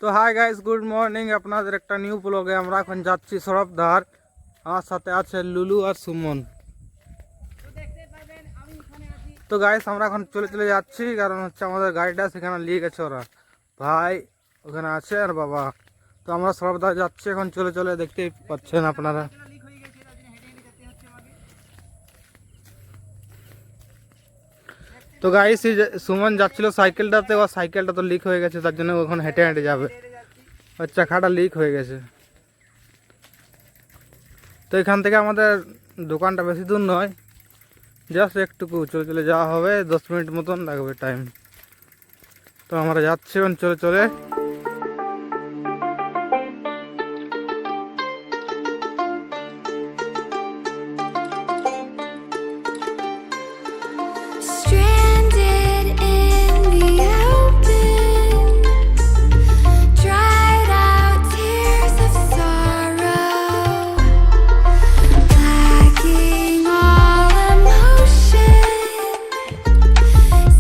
তো hi guys, good morning. আপনাদের একটা নিউ ব্লগে আমরা এখন যাচ্ছি সরবধার। আমার সাথে আছে লুলু আর সুমন। তো গাইস আমরা এখন চলে যাচ্ছি, কারণ হচ্ছে আমাদের গাড়িটা সেখানে নিয়ে গেছে ওরা। ভাই ওখানে আছে আর বাবা। তো আমরা সরবধার যাচ্ছি এখন চলে, দেখতেই পাচ্ছেন আপনারা। তো গাইস সুমন যাচ্ছিল সাইকেলটাতে, ও সাইকেলটা তো লিক হয়ে গেছে, তার জন্য ওখানে হেঁটে যাবে। ওর চাকাটা লিক হয়ে গেছে। তো এখান থেকে আমাদের দোকানটা বেশি দূর নয়, জাস্ট একটুকু চলে যাওয়া হবে, 10 মিনিট মতন লাগবে টাইম। তো আমরা যাচ্ছি এখন চলে। Stranded in the open, dried out tears of sorrow, lacking all emotion,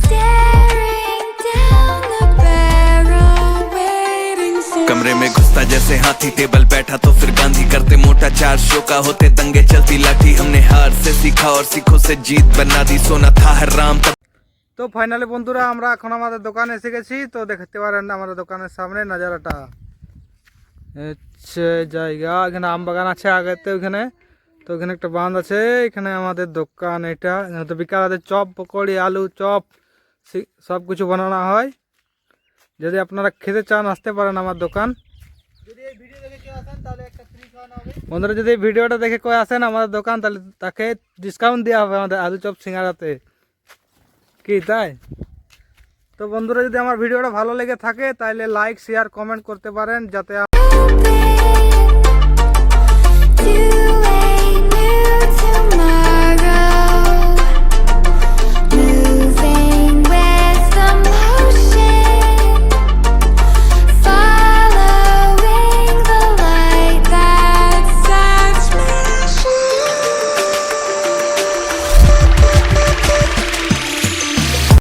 staring down the barrel, waiting for कमरे में घुसता जैसे हाथी, टेबल बैठा तो फिर गांधी, करते मोटा 4 शो का, होते दंगे चलती लाठी। हमने हार से सीखा और सीखों से जीत बना दी, सोना था हराम तब। তো ফাইনালি বন্ধুরা আমরা এখন আমাদের দোকানে এসে গেছি। তো দেখতে পারেন আমাদের দোকানের সামনে নাজারাটা হচ্ছে জায়গা। এখানে আম বাগান আছে আগেতে ওখানে। তো ওখানে একটা বাঁধ আছে, এখানে আমাদের দোকান। এটা এখানে তো বিকালে চপ, পকোড়ি, আলু চপ সব কিছু বানানো হয়। যদি আপনারা খেতে চান আসতে পারেন আমার দোকান। বন্ধুরা যদি এই ভিডিওটা দেখে কেউ আসেন আমাদের দোকান, তাহলে তাকে ডিসকাউন্ট দেওয়া হবে আমাদের আলু চপ সিঙ্গারাতে। কি তাই? তো বন্ধুরা যদি আমার ভিডিওটা ভালো লেগে থাকে তাহলে লাইক, শেয়ার, কমেন্ট করতে পারেন, যাতে